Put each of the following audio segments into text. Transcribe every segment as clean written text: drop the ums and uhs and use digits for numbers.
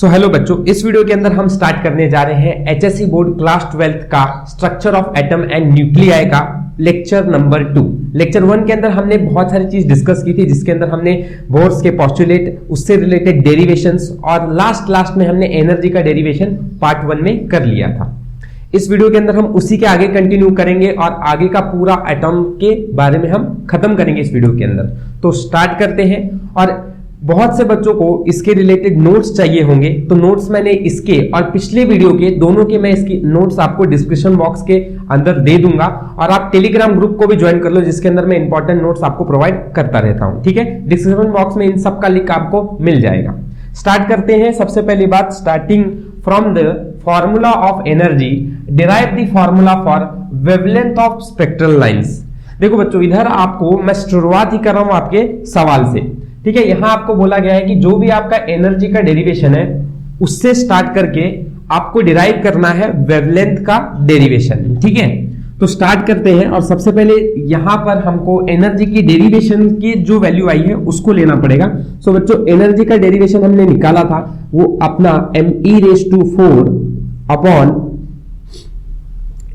Hello बच्चों, इस video के अंदर हम स्टार्ट करने जा रहे हैं एचएससी बोर्ड क्लास 12th का structure of atom and nuclei का लेक्चर नंबर 2। लेक्चर 1 के अंदर हमने बहुत सारी चीज डिस्कस की थी, जिसके अंदर हमने बोर्स के पोस्टुलेट, उससे रिलेटेड डेरिवेशंस और लास्ट में हमने एनर्जी का डेरिवेशन पार्ट 1 में कर लिया था। इस वीडियो के अंदर हम उसी के आगे कंटिन्यू करेंगे और आगे का पूरा एटम के बारे में हम खत्म करेंगे इस वीडियो के अंदर। तो स्टार्ट करते हैं। और बहुत से बच्चों को इसके रिलेटेड नोट्स चाहिए होंगे, तो नोट्स मैंने इसके और पिछले वीडियो के दोनों के मैं इसकी नोट्स आपको डिस्क्रिप्शन बॉक्स के अंदर दे दूंगा, और आप टेलीग्राम ग्रुप को भी ज्वाइन कर लो, जिसके अंदर मैं इंपॉर्टेंट नोट्स आपको प्रोवाइड करता रहता हूं। ठीक है, डिस्क्रिप्शन बॉक्स में इन सब का लिंक आपको मिल जाएगा। स्टार्ट करते हैं। सबसे पहली बात, starting from the formula of energy derive the formula for wavelength of spectral lines. देखो बच्चों, इधर आपको मैं शुरुआत ही कर रहा हूं आपके सवाल से। ठीक है, यहां आपको बोला गया है कि जो भी आपका एनर्जी का डेरिवेशन है उससे स्टार्ट करके आपको डिराइव करना है वेवलेंथ का डेरिवेशन। ठीक है, तो स्टार्ट करते हैं। और सबसे पहले यहां पर हमको एनर्जी की डेरिवेशन की जो वैल्यू आई है उसको लेना पड़ेगा। सो बच्चों, एनर्जी का डेरिवेशन हमने निकाला था, वो अपना me⁴ upon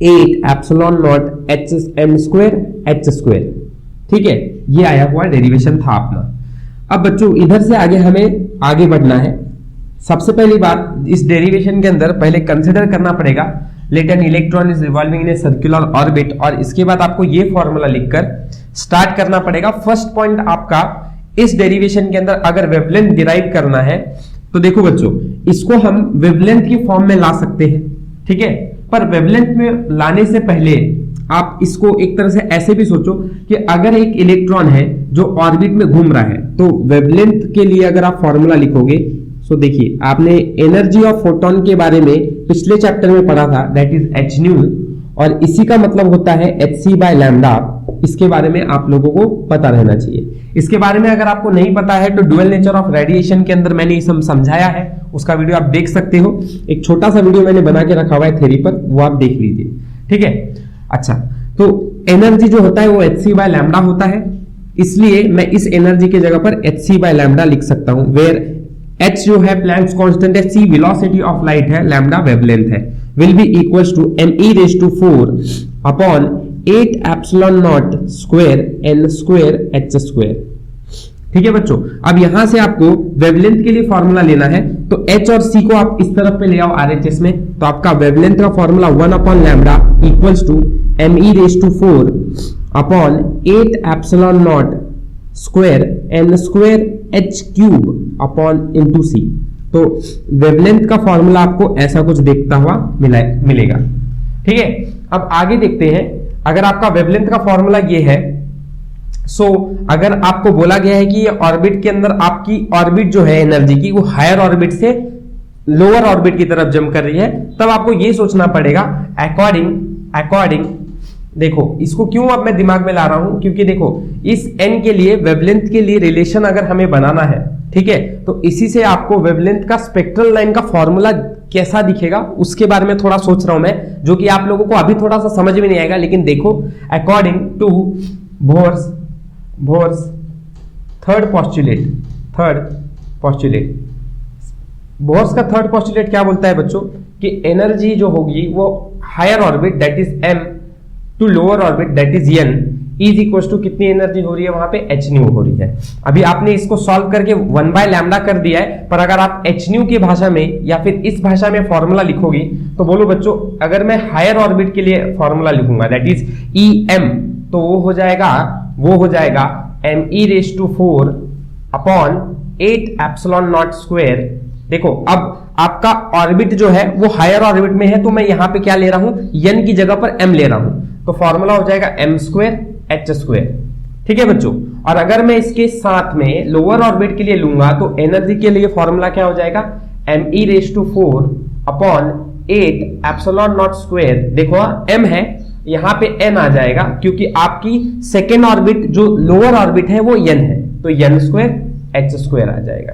8 epsilon not h² ठीक है, ये आया हुआ डेरिवेशन था अपना। अब बच्चों, इधर से आगे हमें आगे बढ़ना है। सबसे पहली बात, इस डेरिवेशन के अंदर पहले कंसीडर करना पड़ेगा let an electron is revolving in a circular orbit, और इसके बाद आपको ये फॉर्मूला लिखकर स्टार्ट करना पड़ेगा। फर्स्ट पॉइंट आपका, इस डेरिवेशन के अंदर अगर वेवलेंथ डिराइव करना है तो देखो बच्चों, इसको हम वेवलेंथ की फॉर्म में ला सकते हैं। ठीक है, पर वेवलेंथ में लाने से पहले आप इसको एक तरह से ऐसे भी सोचो कि अगर एक इलेक्ट्रॉन है जो ऑर्बिट में घूम रहा है, तो वेवलेंथ के लिए अगर आप फॉर्मूला लिखोगे, सो देखिए, आपने एनर्जी ऑफ फोटोन के बारे में पिछले चैप्टर में पढ़ा था, दैट इज hν, और इसी का मतलब होता है hc/λ। इसके बारे में आप लोगों को पता रहना चाहिए। इसके बारे में अगर आपको नहीं पता है तो ड्यूअल नेचर ऑफ रेडिएशन के अंदर मैंने ये समझाया है, उसका वीडियो आप देख सकते हो। एक छोटा सा वीडियो मैंने बना के रखा हुआ है थ्योरी पर, वो आप देख लीजिए। ठीक है, अच्छा, तो एनर्जी जो होता है वो hc/λ होता है, इसलिए मैं इस एनर्जी की जगह पर hc/λ लिख सकता हूं, वेयर h जो है प्लैंक्स कांस्टेंट है, c वेलोसिटी ऑफ लाइट है, λ वेवलेंथ है, will be equals to me⁴ upon 8 epsilon not square n² h²। ठीक है बच्चों, अब यहां से आपको वेवलेंथ के लिए फॉर्मूला लेना है, तो h और c को आप इस तरफ पे ले आओ RHS में, तो आपका वेवलेंथ का formula 1/λ equals to me⁴ upon 8 epsilon not square n² h³ upon * c। तो वेवलेंथ का फॉर्मूला आपको ऐसा कुछ देखता हुआ मिलेगा। ठीक है, अब आगे देखते हैं। अगर आपका वेवलेंथ का फॉर्मूला ये है, अगर आपको बोला गया है कि ये ऑर्बिट के अंदर आपकी ऑर्बिट जो है एनर्जी की, वो हायर ऑर्बिट से लोअर ऑर्बिट की तरफ जंप कर रही है, तब आपको ये सोचना पड़ेगा अकॉर्डिंग देखो, इसको क्यों अब मैं दिमाग में ला रहा हूं, क्योंकि देखो, इस n के लिए वेवलेंथ के लिए रिलेशन अगर हमें बनाना है, ठीक है, तो इसी से आपको वेवलेंथ का स्पेक्ट्रल लाइन का फॉर्मूला कैसा दिखेगा उसके बारे में थोड़ा सोच रहा हूं मैं, जो कि आप लोगों को अभी थोड़ा सा समझ में नहीं आएगा। लेकिन देखो, according to Bohr's third postulate, Bohr's का थर्ड पोस्टुलेट क्या बोलता है बच्चों, कि एनर्जी जो होगी वो higher orbit that is m to lower orbit that is n is equal to कितनी एनर्जी हो रही है वहां पे, hν हो रही है। अभी आपने इसको सॉल्व करके 1/λ कर दिया है, पर अगर आप hν की भाषा में या फिर इस भाषा में फॉर्मूला लिखोगी तो बोलो बच्चों, अगर मैं हायर ऑर्बिट के लिए फॉर्मूला लिखूंगा दैट इज Em, तो वो हो जाएगा me⁴ upon 8 epsilon not square. देखो, अब आपका ऑर्बिट जो है वो हायर ऑर्बिट में है, तो मैं यहां पे क्या ले रहा हूं, n की जगह पर m ले रहा हूं, तो फॉर्मूला हो जाएगा m² h²। ठीक है बच्चों, और अगर मैं इसके साथ में लोअर ऑर्बिट के लिए लूंगा तो एनर्जी के लिए फॉर्मूला क्या हो जाएगा, me⁴ upon 8 epsilon not square. देखो, m है, यहां पे n आ जाएगा, क्योंकि आपकी सेकेंड ऑर्बिट जो लोअर ऑर्बिट है वो n है, तो n² h² आ जाएगा।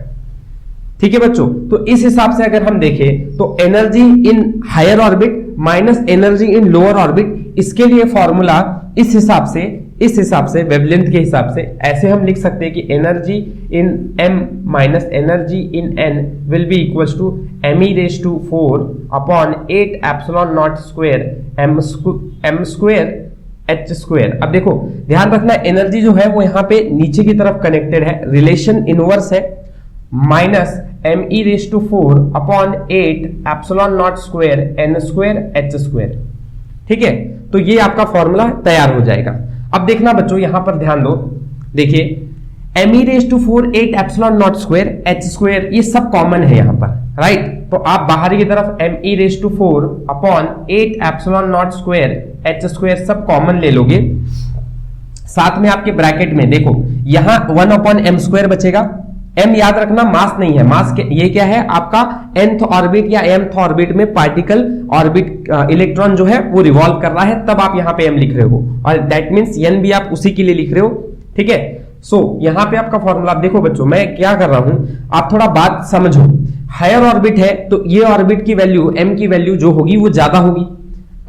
ठीक है बच्चों, तो इस हिसाब से अगर हम देखें तो energy in higher orbit minus energy in lower orbit, इसके लिए फॉर्मूला इस हिसाब से इस हिसाब से वेवलेंथ के हिसाब से ऐसे हम लिख सकते हैं कि energy in m minus energy in n will be equals to me⁴ upon 8 epsilon not square m square h square. अब देखो ध्यान रखना, एनर्जी जो है वो यहाँ पे नीचे की तरफ कनेक्टेड है, रिलेशन इनवर्स है, minus me⁴ upon 8 epsilon not square n square h square. ठीक है, तो ये आपका फॉर्मूला तैयार हो जाएगा। अब देखना बच्चों यहां पर ध्यान दो, देखिए me⁴ 8 epsilon not square h square ये सब कॉमन है यहां पर, राइट। तो आप बाहर की तरफ me⁴ upon 8 epsilon not square h square सब कॉमन ले लोगे, साथ में आपके ब्रैकेट में देखो यहां 1 अपॉन m स्क्वायर बचेगा। m याद रखना मास नहीं है, मास ये क्या है आपका nth ऑर्बिट या mth ऑर्बिट में पार्टिकल ऑर्बिट इलेक्ट्रॉन जो है वो रिवॉल्व कर रहा है, तब आप यहां पे m लिख रहे हो, और दैट मींस n भी आप उसी के लिए लिख रहे हो। ठीक है, सो यहां पे आपका फॉर्मूला, आप देखो बच्चों मैं क्या कर रहा हूं, आप थोड़ा बात समझो। हायर ऑर्बिट है तो ये ऑर्बिट की वैल्यू m की वैल्यू जो होगी वो ज्यादा होगी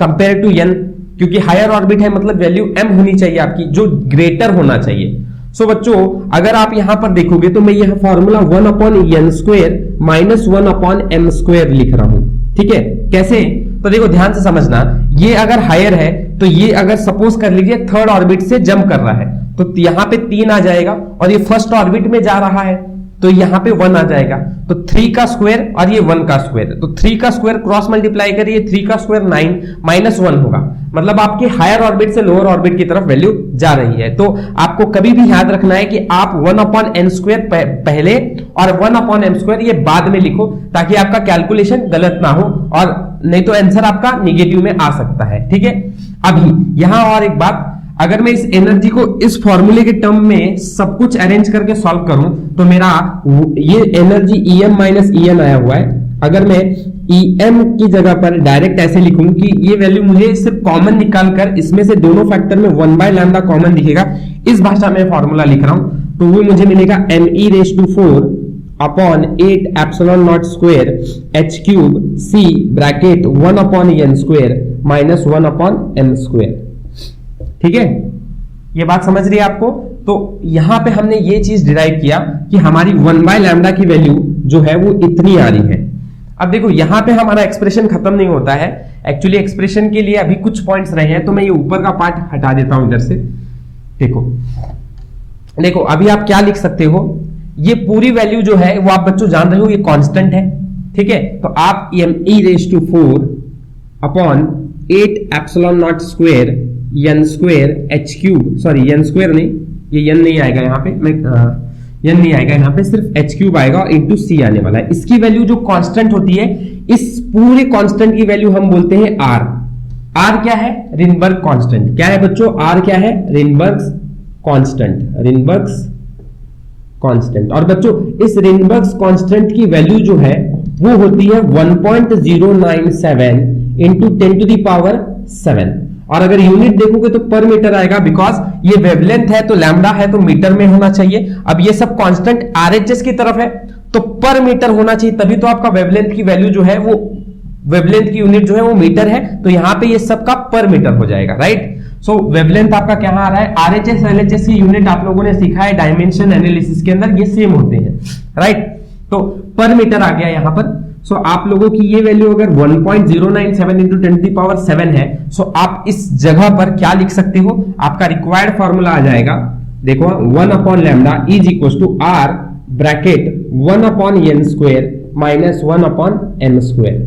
कंपेयर टू n, क्योंकि हायर ऑर्बिट है मतलब वैल्यू m होनी चाहिए आपकी, जो ग्रेटर होना चाहिए। सो बच्चों अगर आप यहां पर देखोगे तो मैं यह formula 1 upon n square minus 1 upon m square लिख रहा हूं। ठीक है, कैसे? तो देखो ध्यान से समझना, ये अगर हायर है तो ये अगर सपोज कर लीजिए थर्ड ऑर्बिट से जंप कर रहा है तो यहां पे 3 आ जाएगा, और ये फर्स्ट ऑर्बिट में जा रहा है तो यहां पे 1 आ जाएगा, तो 3 का स्क्वायर और ये 1 का स्क्वायर, तो 3 का स्क्वायर क्रॉस मल्टीप्लाई करिए, 3 का स्क्वायर 9 माइनस 1 होगा, मतलब आपके हायर ऑर्बिट से लोअर ऑर्बिट की तरफ वैल्यू जा रही है। तो आपको कभी भी याद रखना है कि आप 1 अपॉन n स्क्वायर पहले और 1 अपॉन m स्क्वायर ये बाद में लिखो, ताकि आपका कैलकुलेशन गलत ना हो, और नहीं तो आंसर आपका निगेटिव में आ सकता है। ठीक है, अभी यहां और एक बात, अगर मैं इस एनर्जी को इस फॉर्मूले के टर्म में सब कुछ अरेंज करके सॉल्व करूं तो मेरा ये एनर्जी em माइनस en आया हुआ है। अगर मैं em की जगह पर डायरेक्ट ऐसे लिखूं कि ये वैल्यू मुझे सिर्फ कॉमन निकालकर इसमें से दोनों फैक्टर में 1/λ कॉमन दिखेगा, इस भाषा में फॉर्मूला लिख रहा हूं, तो वो मुझे मिलेगा me⁴ upon 8 epsilon not square h cube c bracket 1 upon n square minus 1 upon m square. ठीक है, ये बात समझ रही है आपको? तो यहां पे हमने ये चीज डिराइव किया कि हमारी 1/λ की वैल्यू जो है वो इतनी आ रही है। अब देखो यहां पे हमारा एक्सप्रेशन खत्म नहीं होता है, एक्चुअली एक्सप्रेशन के लिए अभी कुछ पॉइंट्स रहे हैं, तो मैं ये ऊपर का पार्ट हटा देता हूं इधर से। देखो अभी आप क्या लिख सकते हो, ये पूरी वैल्यू जो है वो आप बच्चों जान रहे हो ये कांस्टेंट है। ठीक है, तो आप me⁴ upon 8 epsilon not square n square h cube, sorry n square नहीं, ये n नहीं आएगा यहाँ पे, मैं n नहीं आएगा यहाँ पे, सिर्फ h क्यूब आएगा और इंटू c आने वाला है। इसकी वैल्यू जो कांस्टेंट होती है, इस पूरे कांस्टेंट की वैल्यू हम बोलते हैं r। r क्या है? रिनबर्ग कांस्टेंट। क्या है बच्चों? r क्या है? रिनबर्ग कांस्टेंट, रिनबर्ग कांस्टेंट। और बच्चों इस रिनबर्ग कांस्टेंट की वैल्यू जो है वो होती है 1.097 इंटू 10⁻⁷। और अगर यूनिट देखोगे तो पर मीटर आएगा, बिकॉज ये वेवलेंथ है तो लैम्डा है तो मीटर में होना चाहिए। अब ये सब कांस्टेंट आरएचएस की तरफ है तो पर मीटर होना चाहिए, तभी तो आपका वेवलेंथ की वैल्यू जो है वो, वेवलेंथ की यूनिट जो है वो मीटर है, तो यहां पे ये सब का पर मीटर हो जाएगा, राइट। सो वेवलेंथ आपका क्या आ रहा है? आरएचएस एलएचएस की यूनिट आप लोगों ने सीखा है डायमेंशन एनालिसिस के अंदर, ये सेम होते हैं, राइट। तो पर मीटर आ गया यहां पर। सो आप लोगों की ये वैल्यू अगर 1.097 इंटू 10⁻⁷ है, सो आप इस जगह पर क्या लिख सकते हो? आपका रिक्वायर्ड फॉर्मूला आ जाएगा, देखो 1 upon lambda is equal to r bracket 1 upon n square minus 1 upon m square.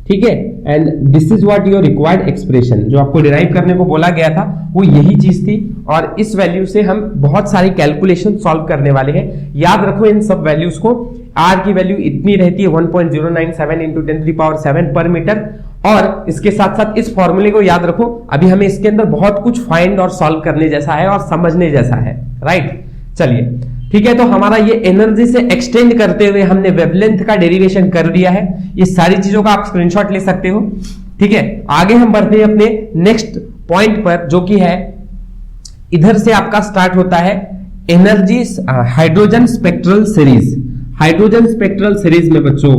ठीक है, and this is what your required expression. जो आपको डिराइव करने को बोला गया था वो यही चीज थी, और इस वैल्यू से हम बहुत सारी कैलकुलेशन सॉल्व करने वाले हैं। याद रखो इन सब वैल्यूज को, r की वैल्यू इतनी रहती है 1.097 इंटू 10⁻⁷ पर मीटर, और इसके साथ साथ इस फॉर्मूले को याद रखो। अभी हमें इसके अंदर बहुत कुछ फाइंड और सॉल्व करने जैसा है और समझने जैसा है, राइट। चलिए ठीक है, तो हमारा ये एनर्जी से एक्सटेंड करते हुए हमने वेवलेंथ का डेरिवेशन कर दिया है। ये सारी चीजों का आप स्क्रीनशॉट ले सकते हो। ठीक है, आगे हम बढ़ते हैं अपने नेक्स्ट पॉइंट पर, जो कि है इधर से आपका स्टार्ट होता है energy hydrogen spectral series. Hydrogen spectral series में बच्चों,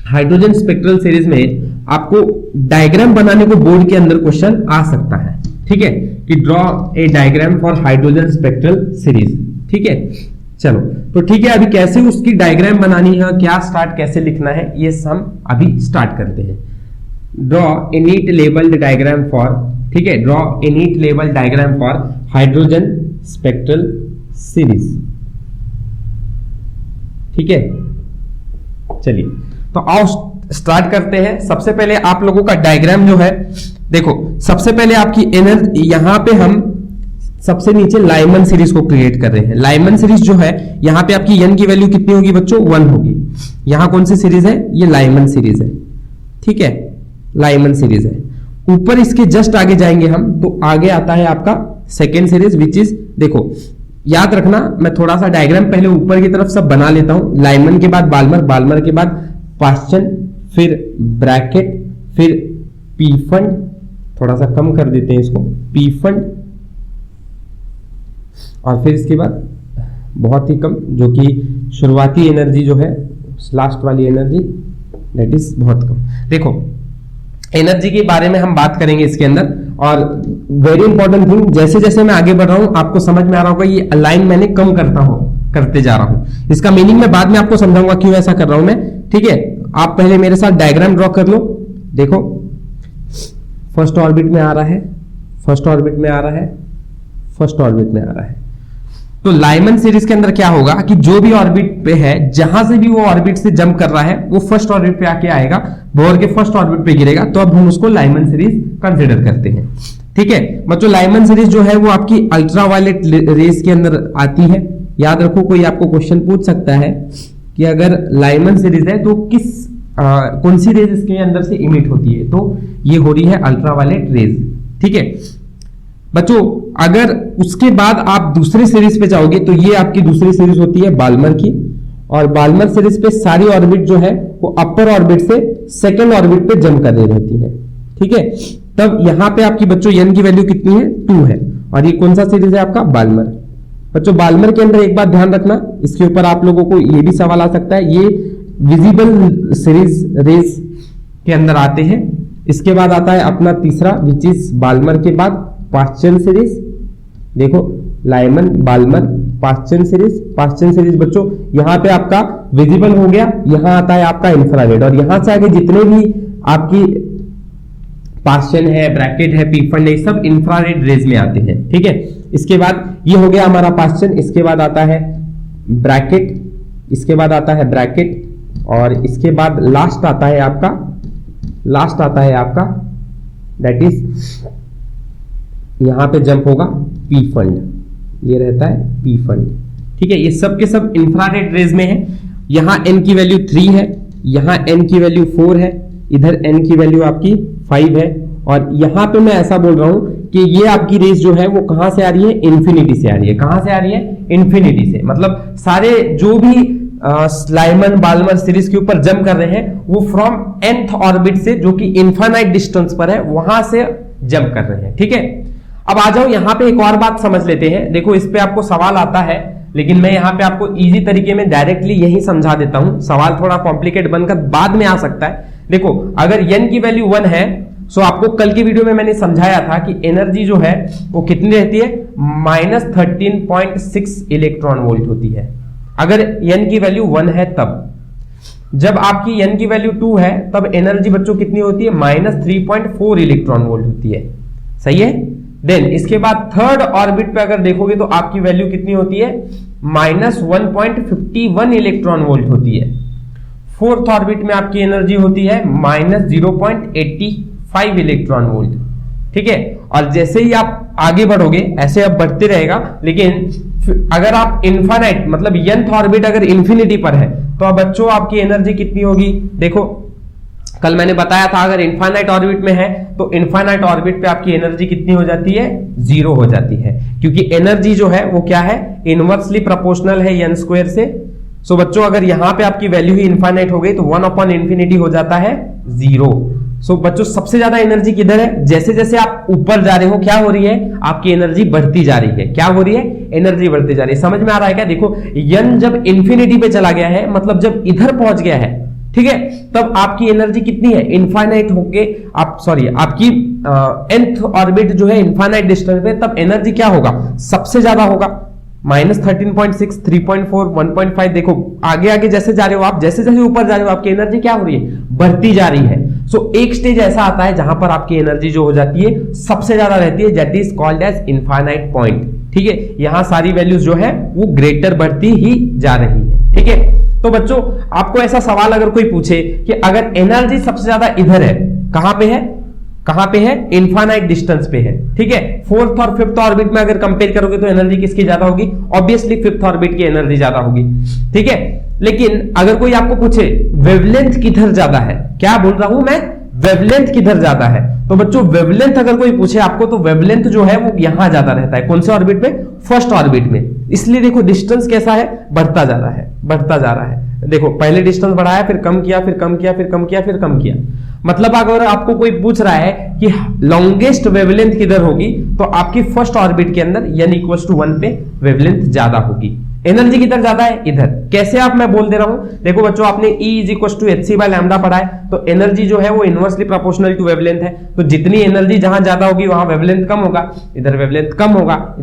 हाइड्रोजन स्पेक्ट्रल सीरीज में आपको डायग्राम बनाने को बोर्ड के अंदर क्वेश्चन आ सकता है। ठीक है, कि draw a diagram for hydrogen spectral series. ठीक है, चलो तो ठीक है, अभी कैसे उसकी डायग्राम बनानी है, क्या स्टार्ट कैसे लिखना है, ये हम अभी स्टार्ट करते हैं। Draw a neat labelled diagram for, ठीक है, draw a neat labelled diagram for hydrogen spectral series. ठीक है, चलिए तो आओ स्टार्ट करते हैं। सबसे पहले आप लोगों का डायग्राम जो है, देखो सबसे पहले आपकी एनर्जी, यहां पे हम सबसे नीचे लाइमन सीरीज को क्रिएट कर रहे हैं। लाइमन सीरीज जो है, यहां पे आपकी n की वैल्यू कितनी होगी बच्चों, 1 होगी। यहां कौन सी सीरीज है, ये लाइमन सीरीज है। ठीक है, लाइमन सीरीज है। ऊपर इसके जस्ट आगे जाएंगे हम, तो आगे आता है आपका सेकेंड सीरीज, विच इज, देखो याद रखना, मैं थोड़ा सा डायग्राम पहले ऊपर की तरफ सब बना लेता हूं। लाइमन के बाद बाल्मर, बाल्मर के बाद पाश्चन, फिर ब्रैकेट, फिर पी फंड, थोड़ा सा कम कर देते हैं इसको, पी फंड, और फिर इसके बाद बहुत ही कम, जो कि शुरुआती एनर्जी जो है, लास्ट वाली एनर्जी, दैट इज बहुत कम। देखो एनर्जी के बारे में हम बात करेंगे इसके अंदर, और वेरी इंपॉर्टेंट थिंग, जैसे जैसे मैं आगे बढ़ रहा हूं आपको समझ में आ रहा होगा, ये अलाइन मैंने कम करते जा रहा हूं। इसका मीनिंग मैं बाद में आपको समझाऊंगा क्यों ऐसा कर रहा हूं मैं। ठीक है, आप पहले मेरे साथ डायग्राम ड्रॉ कर लो। देखो फर्स्ट ऑर्बिट में आ रहा है, फर्स्ट ऑर्बिट में आ रहा है, फर्स्ट ऑर्बिट में आ रहा है। तो लाइमन सीरीज के अंदर क्या होगा कि जो भी ऑर्बिट पे है, जहां से भी वो ऑर्बिट से जंप कर रहा है, वो फर्स्ट ऑर्बिट पे आके आएगा, बोर के फर्स्ट ऑर्बिट पे गिरेगा, तो अब हम उसको लाइमन सीरीज कंसीडर करते हैं। ठीक है बच्चों, लाइमन सीरीज जो है वो आपकी अल्ट्रावायलेट रेस के अंदर आती है। याद रखो, कोई आपको क्वेश्चन पूछ सकता है कि अगर लाइमन सीरीज है तो कौन सी रेज इसके अंदर से इमिट होती है, तो ये हो रही है अल्ट्रावायलेट रेज। ठीक है बच्चों, अगर उसके बाद आप दूसरी सीरीज पे जाओगे तो ये आपकी दूसरी सीरीज होती है बाल्मर की, और बाल्मर सीरीज पे सारी ऑर्बिट जो है वो अपर ऑर्बिट से सेकंड ऑर्बिट पे जंप कर रही रहती है। ठीक है, तब यहां पे आपकी बच्चों n की वैल्यू कितनी है, 2 है, और ये कौन सा सीरीज है आपका, बाल्मर। बच्चों बाल्मर के अंदर एक बात ध्यान रखना, इसके ऊपर आप लोगों को ये भी सवाल आ सकता है, ये विजिबल सीरीज रेस के अंदर आते हैं। इसके बाद आता है अपना तीसरा, विच इज बाल्मर के बाद पाश्चन सीरीज। देखो Lyman, Balmer, Paschen series. Paschen series बच्चों यहां पे आपका विजिबल हो गया, यहां आता है आपका इंफ्रारेड, और यहां से आगे जितने भी आपकी पाश्चन है, ब्रैकेट है, पीफंड है, सब इंफ्रारेड रेज में आते हैं। ठीक है, इसके बाद ये हो गया हमारा पाश्चन, इसके बाद आता है ब्रैकेट, इसके बाद आता है ब्रैकेट, और इसके बाद लास्ट आता है आपका दैट इज, यहां पे जंप होगा पी फंड, ये रहता है पी फंड। ठीक है, ये सब के सब इंफ्रारेड रेज में है। यहां n की वैल्यू 3 है, यहां n की वैल्यू 4 है, इधर n की वैल्यू आपकी 5 है, और यहां पे मैं ऐसा बोल रहा हूं कि ये आपकी रेस जो है वो कहां से आ रही है, इन्फिनिटी से आ रही है। कहां से आ रही है, इन्फिनिटी से। मतलब सारे जो भी लाइमन बाल्मर सीरीज के ऊपर जंप कर रहे हैं वो फ्रॉम nth ऑर्बिट से, जो कि इनफाइनाइट डिस्टेंस पर है, वहां से जंप कर रहे हैं। ठीक है, अब आ जाओ यहां पे एक और बात समझ लेते हैं। देखो इस पे आपको सवाल आता है, लेकिन मैं यहां पे आपको इजी तरीके में डायरेक्टली यही समझा देता हूं। सवाल थोड़ा कॉम्प्लिकेट बनकर बाद में आ सकता है। देखो अगर n की वैल्यू 1 है, सो आपको कल की वीडियो में मैंने समझाया था कि एनर्जी जो है वो कितनी रहती है, -13.6 इलेक्ट्रॉन वोल्ट होती है अगर n की वैल्यू 1 है। तब जब आपकी n की वैल्यू 2 है तब एनर्जी बच्चों कितनी होती है, -3.4 इलेक्ट्रॉन वोल्ट होती है। सही है। देन इसके बाद थर्ड ऑर्बिट पे अगर देखोगे तो आपकी वैल्यू कितनी होती है, -1.51 इलेक्ट्रॉन वोल्ट होती है। फोर्थ ऑर्बिट में आपकी एनर्जी होती है -0.85 इलेक्ट्रॉन वोल्ट। ठीक है, और जैसे ही आप आगे बढ़ोगे ऐसे अब बढ़ते रहेगा, लेकिन अगर आप इनफाइनाइट मतलब nth ऑर्बिट अगर इंफिनिटी पर है तो अब बच्चों आपकी एनर्जी कितनी होगी। देखो कल मैंने बताया था अगर इनफाइनाइट ऑर्बिट में है तो इनफाइनाइट ऑर्बिट पे आपकी एनर्जी कितनी हो जाती है, 0 हो जाती है, क्योंकि एनर्जी जो है वो क्या है, इनवर्सली प्रोपोर्शनल है n स्क्वायर से। सो बच्चों अगर यहां पे आपकी वैल्यू ही इनफाइनाइट हो गई तो 1/∞ हो जाता है 0। सो बच्चों सबसे ज्यादा एनर्जी किधर है, जैसे जैसे आप ऊपर जा रहे हो क्या हो रही है, आपकी एनर्जी बढ़ती जा रही है। क्या हो रही है, एनर्जी बढ़ती जा रही है। समझ में आ रहा है क्या। देखो n जब इंफिनिटी पे चला गया है, मतलब जब इधर पहुंच गया है, ठीक है, तब आपकी एनर्जी कितनी है, इनफाइनाइट होके आपकी nth ऑर्बिट जो है इनफाइनाइट डिस्टेंस पे, तब एनर्जी क्या होगा, सबसे ज्यादा होगा। -13.6, 3.4, 1.5, देखो आगे आगे जैसे जा रहे हो आप, जैसे जैसे ऊपर जा रहे हो आपकी एनर्जी क्या हो रही है, बढ़ती जा रही है। सो एक स्टेज ऐसा आता है जहां पर आपकी एनर्जी जो हो जाती है सबसे ज्यादा रहती है, that is called as infinite point. ठीक है, यहां सारी वैल्यूज जो है वो ग्रेटर बढ़ती ही जा रही है। ठीक है, तो बच्चों आपको ऐसा सवाल अगर कोई पूछे कि अगर एनर्जी सबसे ज्यादा इधर है, कहां पे है, कहां पे है, इनफाइनाइट डिस्टेंस पे है। ठीक है, फोर्थ और फिफ्थ ऑर्बिट में अगर कंपेयर करोगे तो एनर्जी किसकी ज्यादा होगी, ऑब्वियसली फिफ्थ ऑर्बिट की एनर्जी ज्यादा होगी। ठीक है, लेकिन अगर कोई आपको पूछे वेवलेंथ किधर ज्यादा है, क्या बोल रहा हूं मैं, वेवलेंथ किधर ज्यादा है, तो बच्चों वेवलेंथ अगर कोई पूछे आपको तो वेवलेंथ जो है वो यहां ज्यादा रहता है। कौन से ऑर्बिट में, फर्स्ट ऑर्बिट में। इसलिए देखो डिस्टेंस कैसा है, बढ़ता जा रहा है, बढ़ता जा रहा है। देखो पहले डिस्टेंस बढ़ाया, फिर कम किया, फिर कम किया, फिर कम किया, फिर कम किया। मतलब अगर आपको कोई पूछ रहा है कि लॉन्गेस्ट वेवलेंथ किधर होगी, तो आपकी फर्स्ट ऑर्बिट के अंदर n = 1 पे वेवलेंथ ज्यादा होगी। एनर्जी किधर ज्यादा है, इधर। कैसे आप, मैं बोल दे रहा हूं, देखो बच्चों आपने E = hc/λ पढ़ा है, तो एनर्जी जो है वो इनवर्सली प्रोपोर्शनल टू वेवलेंथ है। तो जितनी एनर्जी जहां ज्यादा होगी वहां वेवलेंथ कम होगा, इधर वेवलेंथ कम होगा,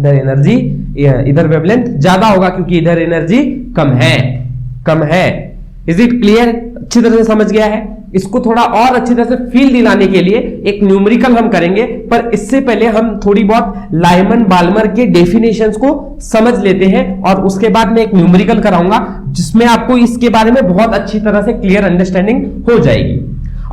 इधर वेवलेंथ ज्यादा होगा, क्योंकि इधर एनर्जी कम है, कम है। इज इट क्लियर, अच्छी तरह से समझ गया है। इसको थोड़ा और अच्छी तरह से फील दिलाने के लिए एक न्यूमेरिकल हम करेंगे, पर इससे पहले हम थोड़ी बहुत लाइमन बाल्मर के डेफिनेशंस को समझ लेते हैं, और उसके बाद मैं एक न्यूमेरिकल कराऊंगा जिसमें आपको इसके बारे में बहुत अच्छी तरह से क्लियर अंडरस्टैंडिंग हो जाएगी।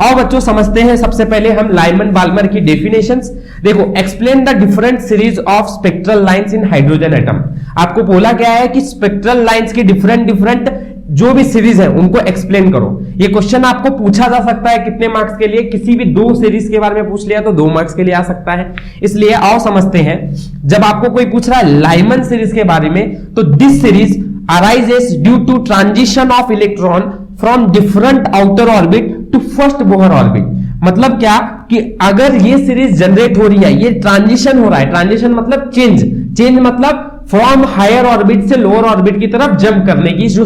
आओ बच्चों समझते हैं सबसे पहले हम लाइमन बाल्मर की डेफिनेशंस। देखो, explain the different series of spectral lines in hydrogen atom. आपको बोला गया है कि स्पेक्ट्रल लाइंस की डिफरेंट जो भी सीरीज है उनको एक्सप्लेन करो। ये क्वेश्चन आपको पूछा जा सकता है कितने मार्क्स के लिए, किसी भी 2 सीरीज के बारे में पूछ लिया तो 2 मार्क्स के लिए आ सकता है। इसलिए आओ समझते हैं, जब आपको कोई पूछ रहा है लाइमन सीरीज के बारे में, तो this series arises due to transition of electron from different outer orbit to first Bohr orbit. मतलब क्या कि अगर ये सीरीज जनरेट हो रही है, ये ट्रांजिशन हो रहा है, ट्रांजिशन मतलब चेंज मतलब फ्रॉम हायर ऑर्बिट से लोअर ऑर्बिट की तरफ जंप करने की जो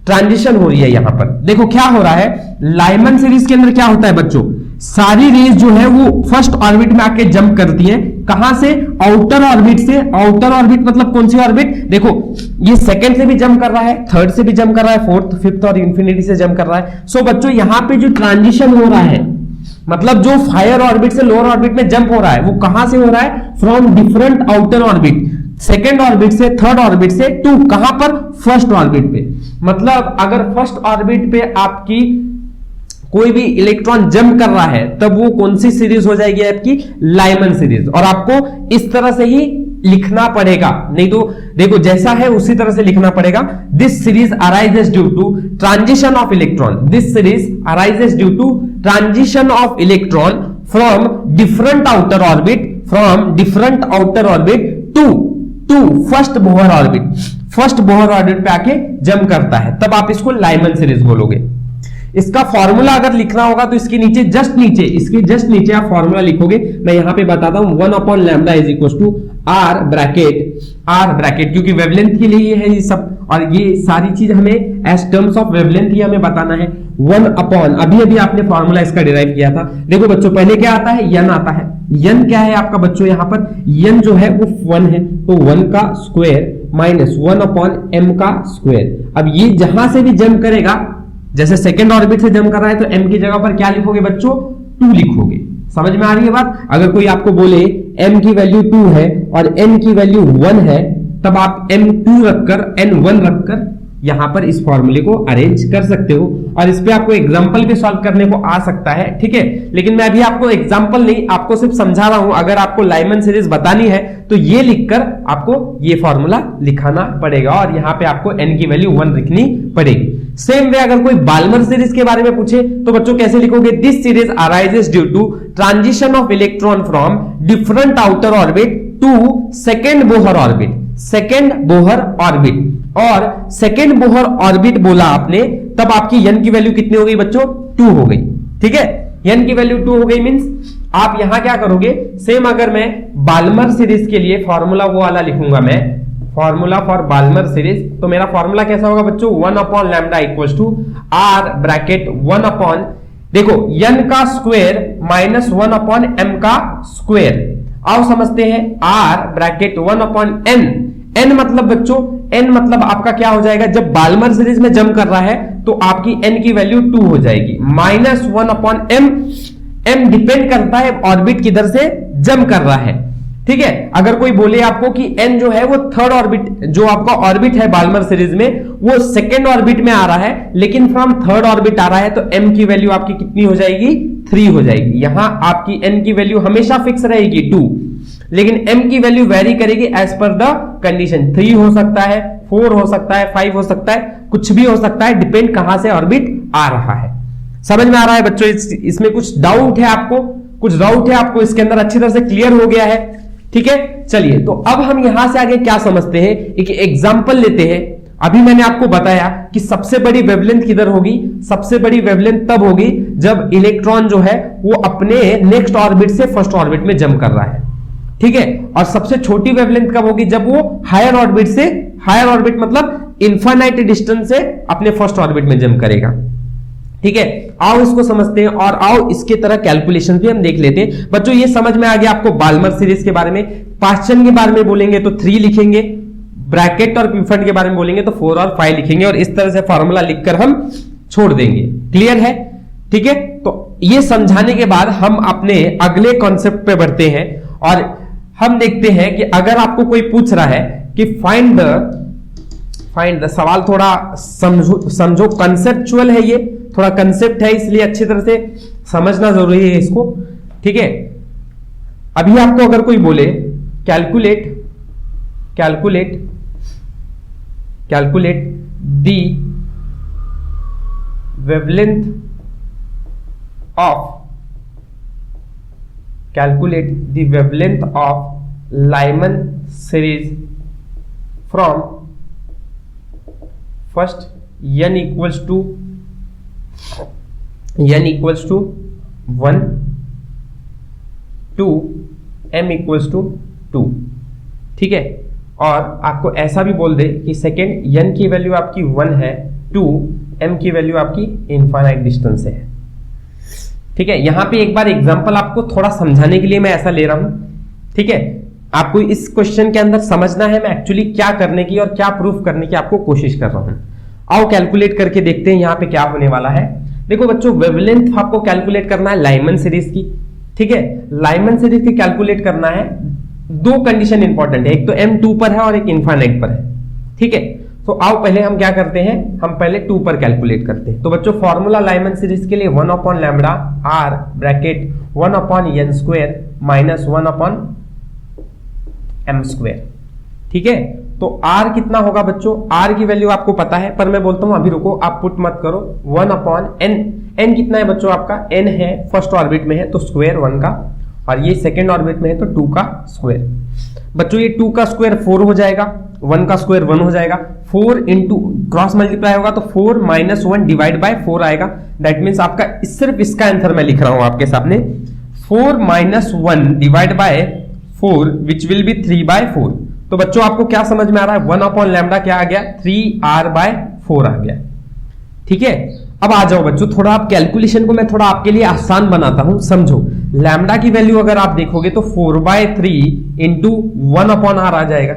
ट्रांजिशन हो रही है। यहां पर देखो क्या हो रहा है, लाइमन सीरीज के अंदर क्या होता है बच्चों, सारी रेज जो है वो फर्स्ट ऑर्बिट में आके जंप करती है। कहां से, आउटर ऑर्बिट से। आउटर ऑर्बिट मतलब कौन सी ऑर्बिट, देखो ये सेकंड से भी जंप कर रहा है, थर्ड से भी जंप कर रहा है, फोर्थ, फिफ्थ और इंफिनिटी से जंप कर रहा है। सो बच्चों यहां पे जो ट्रांजिशन हो रहा है, मतलब जो हायर ऑर्बिट से लोअर ऑर्बिट में जंप हो रहा है, वो कहां से हो रहा है, from different outer orbit, second orbit से, थर्ड ऑर्बिट से टू कहां पर, फर्स्ट ऑर्बिट पे। मतलब अगर फर्स्ट ऑर्बिट पे आपकी कोई भी इलेक्ट्रॉन जंप कर रहा है, तब वो कौन सी सीरीज हो जाएगी, आपकी लाइमन सीरीज। और आपको इस तरह से ही लिखना पड़ेगा, नहीं तो देखो जैसा है उसी तरह से लिखना पड़ेगा। This series arises due to transition of electron, this series arises due to transition of electron from different outer orbit to first Bohr orbit. First Bohr orbit पे आके जंप करता है, तब आप इसको लाइमन सीरीज बोलोगे। इसका फॉर्मूला अगर लिखना होगा तो इसके नीचे इसके जस्ट नीचे आप फॉर्मूला लिखोगे। मैं यहां पे बताता हूं, 1/λ is equal to R bracket, क्योंकि वेवलेंथ के लिए है ये सब, और ये सारी चीज हमें एज टर्म्स ऑफ वेवलेंथ ही हमें बताना है। 1/, अभी आपने फॉर्मूला इसका डिराइव किया था। देखो बच्चों पहले क्या आता है, यन आता है। यन क्या है आपका बच्चों, यहां पर यन जो है वो 1 है, तो 1 का स्क्वायर माइनस 1/m का स्क्वायर। अब ये जहां से भी जंप करेगा, जैसे सेकेंड ऑर्बिट से जंप कर रहा है, तो m की जगह पर क्या लिखोगे बच्चों, 2 लिखोगे। समझ में आ रही है बात। अगर कोई आपको बोले m की वैल्यू 2 है और n की वैल्यू 1 है, तब आप m2 रखकर n1 रखकर यहां पर इस फॉर्मूले को अरेंज कर सकते हो, और इस पे आपको एग्जांपल भी सॉल्व करने को आ सकता है। ठीक है, लेकिन मैं अभी आपको एग्जांपल नहीं, आपको सिर्फ समझा रहा हूं। अगर आपको लाइमन सीरीज बतानी है तो ये लिखकर आपको ये फॉर्मूला लिखाना पड़ेगा, और यहां पे आपको n की वैल्यू 1 लिखनी पड़ेगी। सेम वे अगर कोई बाल्मर सीरीज के बारे में पूछे तो बच्चों कैसे लिखोगे, this series arises due to transition of electron from different outer orbit to second Bohr orbit. और सेकेंड बोहर ऑर्बिट बोला आपने, तब आपकी n की वैल्यू कितनी हो गई बच्चों, 2 हो गई। ठीक है, n की वैल्यू 2 हो गई, मींस आप यहां क्या करोगे, सेम अगर मैं बाल्मर सीरीज के लिए फॉर्मूला वो वाला लिखूंगा, मैं फॉर्मूला फॉर बाल्मर सीरीज, तो मेरा फॉर्मूला कैसा होगा बच्चों, 1/λ इक्वल टू आर ब्रैकेट 1/, देखो n का स्क्वायर माइनस 1/m का स्क्वायर। आओ समझते हैं, r ब्रैकेट 1/n। n मतलब बच्चों, n मतलब आपका क्या हो जाएगा, जब बाल्मर सीरीज में जम कर रहा है तो आपकी n की वैल्यू 2 हो जाएगी, माइनस 1/m। m डिपेंड करता है ऑर्बिट किधर से जम कर रहा है, ठीक है। अगर कोई बोले आपको कि n जो है वो थर्ड ऑर्बिट, जो आपका ऑर्बिट है बाल्मर सीरीज में वो सेकेंड ऑर्बिट में आ रहा है, लेकिन फ्रॉम थर्ड ऑर्बिट आ रहा है, तो m की वैल्यू आपकी कितनी हो जाएगी, 3 हो जाएगी। यहां आपकी n की वैल्यू हमेशा फिक्स रहेगी 2, लेकिन m की वैल्यू वेरी करेगी एज पर द कंडीशन। 3 हो सकता है, 4 हो सकता है, 5 हो सकता है, कुछ भी हो सकता है, डिपेंड कहां से ऑर्बिट आ रहा है। समझ में आ रहा है बच्चों? इसमें कुछ डाउट है आपको, कुछ डाउट है आपको इसके अंदर, अच्छी तरह से क्लियर हो गया है, ठीक है। चलिए, तो अब हम यहां से आगे क्या समझते हैं, एक एग्जांपल लेते हैं। अभी मैंने आपको बताया कि सबसे बड़ी वेवलेंथ किधर होगी, सबसे बड़ी वेवलेंथ तब होगी जब इलेक्ट्रॉन जो है वो अपने नेक्स्ट ऑर्बिट से फर्स्ट ऑर्बिट में जंप कर रहा है, ठीक है। और सबसे छोटी वेवलेंथ कब होगी, जब वो हायर ऑर्बिट से, हायर ऑर्बिट मतलब इनफाइनाइट डिस्टेंस से अपने फर्स्ट ऑर्बिट में जंप करेगा, ठीक है। आओ इसको समझते हैं और आओ इसके तरह कैलकुलेशन भी हम देख लेते हैं। बच्चों ये समझ में आ गया आपको बाल्मर सीरीज के बारे में। पास्चन के बारे में बोलेंगे तो 3 लिखेंगे, ब्रैकेट और प्यूफर्ड के बारे में बोलेंगे तो 4 और 5 लिखेंगे, और इस तरह से फॉर्मूला लिखकर हम छोड़ देंगे। क्लियर है, ठीक है। तो ये समझाने के बाद हम अपने अगले कॉन्सेप्ट पे बढ़ते हैं और हम देखते हैं कि अगर आपको कोई पूछ रहा है कि फाइंड द, सवाल थोड़ा समझो कंसेप्चुअल है, ये थोड़ा कंसेप्ट है, इसलिए अच्छी तरह से समझना जरूरी है इसको, ठीक है। अभी आपको अगर कोई बोले calculate the wavelength of Lyman series from first n equals to 1 to m equals to 2, ठीक है। और आपको ऐसा भी बोल दे कि सेकेंड n की वैल्यू आपकी 1 है, 2 m की वैल्यू आपकी इनफाइनाइट डिस्टेंस से है, ठीक है। यहां पे एक बार एग्जांपल आपको थोड़ा समझाने के लिए मैं ऐसा ले रहा हूं, ठीक है। आपको इस क्वेश्चन के अंदर समझना है मैं एक्चुअली क्या करने की और क्या प्रूफ करने की आपको कोशिश कर रहा हूं। आओ कैलकुलेट करके देखते हैं यहां पे क्या होने वाला है। देखो बच्चों, वेवलेंथ आपको कैलकुलेट करना है लाइमन सीरीज की, ठीक है। लाइमन सीरीज की कैलकुलेट करना है, 2 कंडीशन इंपॉर्टेंट है, एक तो m2 पर है और एक इनफाइनाइट पर है, ठीक है। तो आओ पहले हम क्या करते हैं, हम पहले 2 पर कैलकुलेट करते हैं। तो बच्चों फॉर्मूला लाइमन सीरीज के लिए 1/λ r bracket 1/n² minus 1/m², ठीक है। तो r कितना होगा बच्चों, r की वैल्यू आपको पता है, पर मैं बोलता हूं अभी रुको, आप पुट मत करो। 1/n, n कितना है बच्चों आपका, n है फर्स्ट ऑर्बिट में है तो स्क्वायर 1 का, और ये सेकेंड ऑर्बिट में है तो 2 का स्क्वायर। बच्चों ये 2 का स्क्वायर 4 हो जाएगा, 1 का स्क्वायर 1 हो जाएगा, 4 इंटू क्रॉस मल्टीप्लाई होगा तो 4 माइनस 1 डिवाइड बाय 4 आएगा। दैट मीन्स आपका सिर्फ इसका आंसर मैं लिख रहा हूं आपके सामने, 4 minus 1 divide by 4 which will be 3/4। तो बच्चों आपको क्या समझ में आ रहा है, 1/λ क्या आ गया, 3r/4 आ गया, ठीक है। अब आ जाओ बच्चों, थोड़ा आप कैलकुलेशन को मैं थोड़ा आपके लिए आसान बनाता हूं, समझो। लैम्डा की वैल्यू अगर आप देखोगे तो 4/3 इंटू 1/r आ जाएगा।